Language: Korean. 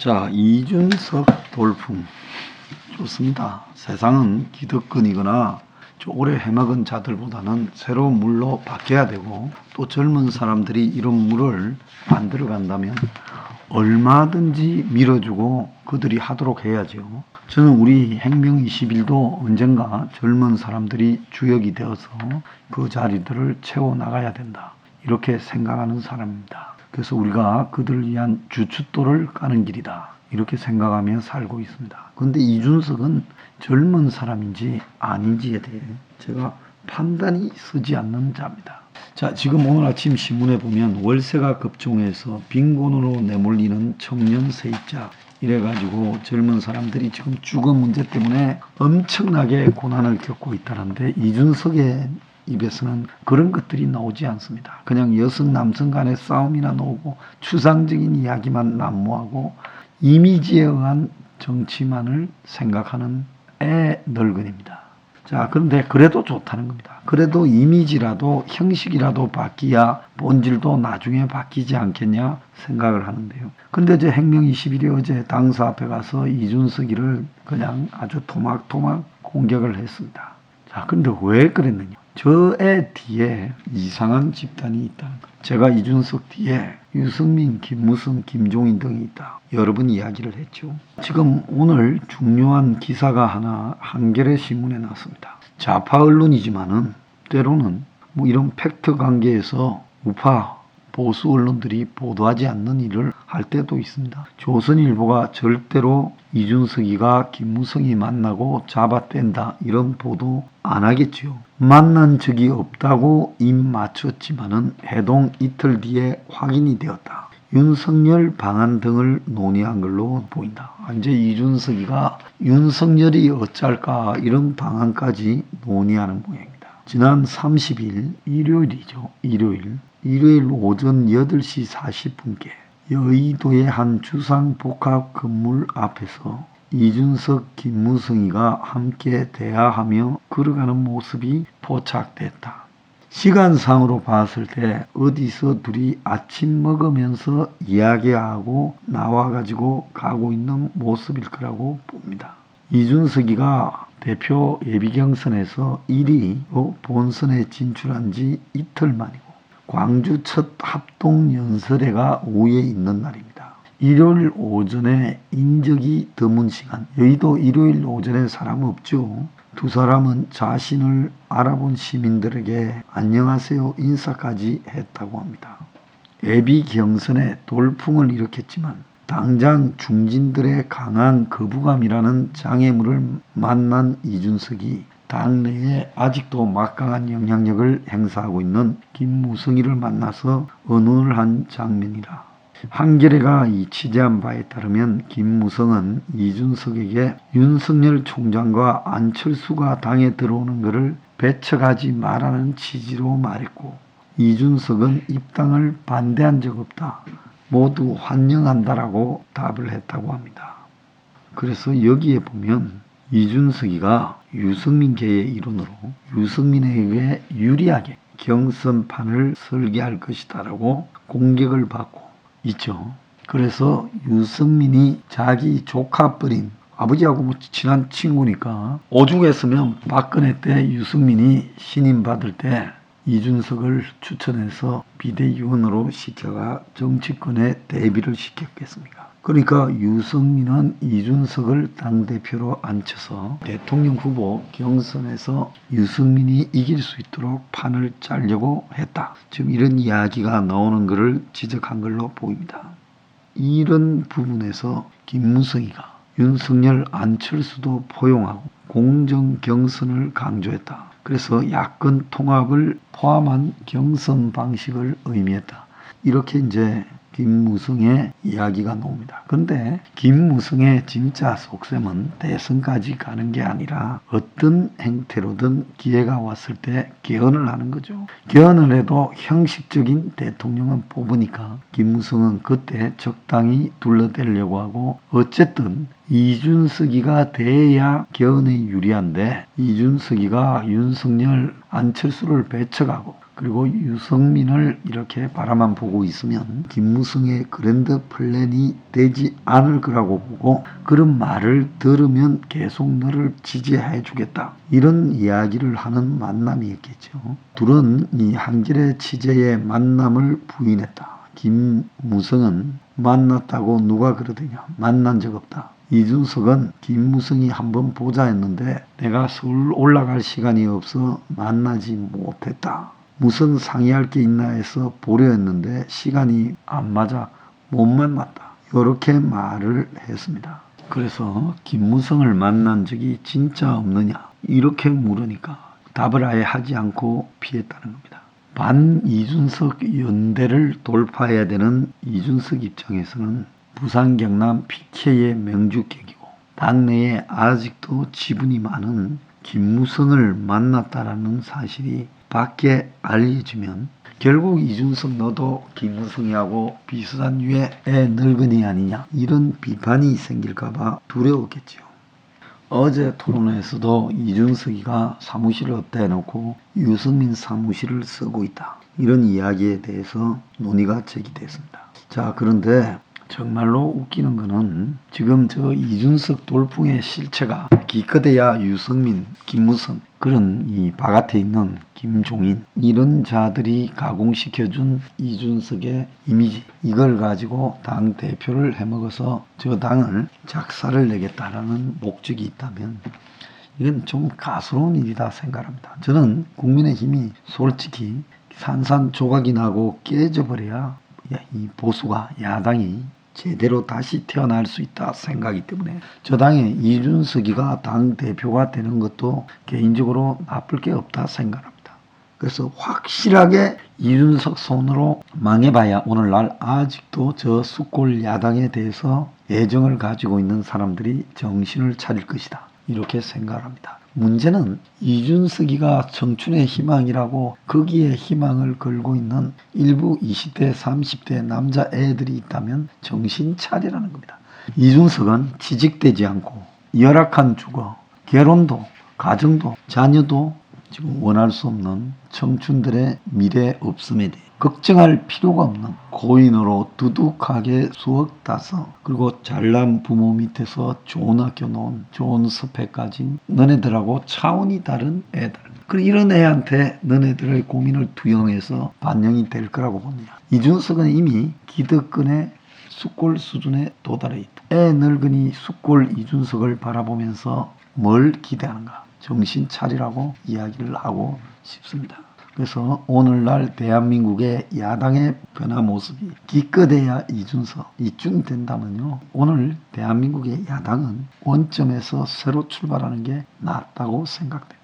자, 이준석 돌풍 좋습니다. 세상은 기득권이거나 오래 해먹은 자들보다는 새로운 물로 바뀌어야 되고, 또 젊은 사람들이 이런 물을 안 들어간다면 얼마든지 밀어주고 그들이 하도록 해야죠. 저는 우리 행명 21도 언젠가 젊은 사람들이 주역이 되어서 그 자리들을 채워나가야 된다, 이렇게 생각하는 사람입니다. 그래서 우리가 그들을 위한 주춧돌을 까는 길이다, 이렇게 생각하며 살고 있습니다. 그런데 이준석은 젊은 사람인지 아닌지에 대해 제가 판단이 서지 않는 자입니다. 자, 지금 오늘 아침 신문에 보면 월세가 급증해서 빈곤으로 내몰리는 청년 세입자, 이래가지고 젊은 사람들이 지금 주거 문제 때문에 엄청나게 고난을 겪고 있다는데, 이준석의 입에서는 그런 것들이 나오지 않습니다. 그냥 여성 남성 간의 싸움이나 나오고 추상적인 이야기만 난무하고 이미지에 의한 정치만을 생각하는 늙은입니다. 자, 그런데 그래도 좋다는 겁니다. 그래도 이미지라도 형식이라도 바뀌야 본질도 나중에 바뀌지 않겠냐 생각을 하는데요. 근데 제 행명 21이 어제 당사 앞에 가서 이준석이를 그냥 아주 토막토막 공격을 했습니다. 자, 근데 왜 그랬느냐? 저의 뒤에 이상한 집단이 있다. 제가 이준석 뒤에 유승민, 김무성, 김종인 등이 있다, 여러 번 이야기를 했죠. 지금 오늘 중요한 기사가 하나 한겨레 신문에 났습니다. 좌파 언론이지만은 때로는 이런 팩트 관계에서 우파 보수 언론들이 보도하지 않는 일을 할 때도 있습니다. 조선일보가 절대로 이준석이가 김무성이 만나고 잡아뗀다, 이런 보도 안 하겠죠. 만난 적이 없다고 입 맞췄지만은 해동 이틀 뒤에 확인이 되었다. 윤석열 방한 등을 논의한 걸로 보인다. 이제 이준석이가 윤석열이 어쩔까 이런 방안까지 논의하는 모양입니다. 지난 30일 일요일이죠. 일요일 오전 8시 40분께 여의도의 한 주상복합 건물 앞에서 이준석, 김무성이가 함께 대화하며 걸어가는 모습이 포착됐다. 시간상으로 봤을 때 어디서 둘이 아침 먹으면서 이야기하고 나와가지고 가고 있는 모습일 거라고 봅니다. 이준석이가 대표 예비경선에서 1위 본선에 진출한 지 이틀 만이고, 광주 첫 합동연설회가 오후에 있는 날입니다. 일요일 오전에 인적이 드문 시간, 여의도 일요일 오전에 사람 없죠. 두 사람은 자신을 알아본 시민들에게 안녕하세요 인사까지 했다고 합니다. 예비 경선에 돌풍을 일으켰지만 당장 중진들의 강한 거부감이라는 장애물을 만난 이준석이 당내에 아직도 막강한 영향력을 행사하고 있는 김무성이를 만나서 언언을 한 장면이라. 한겨레가 취재한 바에 따르면 김무성은 이준석에게 윤석열 총장과 안철수가 당에 들어오는 것을 배척하지 말라는 취지로 말했고, 이준석은 입당을 반대한 적 없다, 모두 환영한다라고 답을 했다고 합니다. 그래서 여기에 보면 이준석이가 유승민계의 일원으로 유승민에게 유리하게 경선판을 설계할 것이다라고 공격을 받고 있죠. 그래서 유승민이 자기 조카뻘인 아버지하고 친한 친구니까 오죽했으면 박근혜 때 유승민이 신임 받을 때 이준석을 추천해서 비대위원으로 시켜가 정치권에 대비를 시켰겠습니까? 그러니까 유승민은 이준석을 당대표로 앉혀서 대통령 후보 경선에서 유승민이 이길 수 있도록 판을 짜려고 했다, 지금 이런 이야기가 나오는 것을 지적한 걸로 보입니다. 이런 부분에서 김무성이가 윤석열, 안철수도 포용하고 공정 경선을 강조했다. 그래서 야권 통합을 포함한 경선 방식을 의미했다, 이렇게 이제 김무성의 이야기가 나옵니다. 그런데 김무성의 진짜 속셈은 대선까지 가는 게 아니라 어떤 행태로든 기회가 왔을 때 개헌을 하는 거죠. 개헌을 해도 형식적인 대통령은 뽑으니까 김무성은 그때 적당히 둘러대려고 하고, 어쨌든 이준석이가 돼야 개헌에 유리한데 이준석이가 윤석열, 안철수를 배척하고 그리고 유승민을 이렇게 바라만 보고 있으면 김무성의 그랜드 플랜이 되지 않을 거라고 보고 그런 말을 들으면 계속 너를 지지해 주겠다. 이런 이야기를 하는 만남이었겠죠. 둘은 이 한겨레 취재의 만남을 부인했다. 김무성은 만났다고 누가 그러더냐. 만난 적 없다. 이준석은 김무성이 한번 보자 했는데 내가 서울 올라갈 시간이 없어 만나지 못했다. 무슨 상의할 게 있나 해서 보려 했는데 시간이 안 맞아 못 만났다. 이렇게 말을 했습니다. 그래서 김무성을 만난 적이 진짜 없느냐 이렇게 물으니까 답을 아예 하지 않고 피했다는 겁니다. 반 이준석 연대를 돌파해야 되는 이준석 입장에서는 부산 경남 PK의 명주객이고 당내에 아직도 지분이 많은 김무성을 만났다라는 사실이 밖에 알려지면 결국 이준석 너도 김무성이하고 비슷한 유의 늙은이 아니냐 이런 비판이 생길까봐 두려웠겠지요. 어제 토론회에서도 이준석이가 사무실을 없다 해놓고 유승민 사무실을 쓰고 있다. 이런 이야기에 대해서 논의가 제기됐습니다. 자, 그런데 정말로 웃기는 거는 지금 저 이준석 돌풍의 실체가 기껏해야 유승민, 김무성 그런 이 바깥에 있는 김종인 이런 자들이 가공시켜준 이준석의 이미지 이걸 가지고 당 대표를 해먹어서 저 당을 작살을 내겠다라는 목적이 있다면 이건 좀 가스로운 일이다 생각합니다. 저는 국민의힘이 솔직히 산산조각이 나고 깨져버려야 이 보수가 야당이 제대로 다시 태어날 수 있다 생각이기 때문에 저 당의 이준석이가 당대표가 되는 것도 개인적으로 나쁠 게 없다 생각합니다. 그래서 확실하게 이준석 손으로 망해봐야 오늘날 아직도 저 숫골 야당에 대해서 애정을 가지고 있는 사람들이 정신을 차릴 것이다. 이렇게 생각합니다. 문제는 이준석이가 청춘의 희망이라고 거기에 희망을 걸고 있는 일부 20대, 30대 남자애들이 있다면 정신 차리라는 겁니다. 이준석은 취직되지 않고 열악한 주거, 결혼도, 가정도, 자녀도 지금 원할 수 없는 청춘들의 미래 없음에 대해 걱정할 필요가 없는 고인으로 두둑하게 수억 따서 그리고 잘난 부모 밑에서 좋은 학교 나온 좋은 스펙 가진 너네들하고 차원이 다른 애들 그리고 이런 애한테 너네들의 고민을 투영해서 반영이 될 거라고 봅니다. 이준석은 이미 기득권의 숫골 수준에 도달해 있다. 애 늙은이 숫골 이준석을 바라보면서 뭘 기대하는가 정신 차리라고 이야기를 하고 싶습니다. 그래서 오늘날 대한민국의 야당의 변화 모습이 기껏해야 이준석 이쯤 된다면요. 오늘 대한민국의 야당은 원점에서 새로 출발하는 게 낫다고 생각됩니다.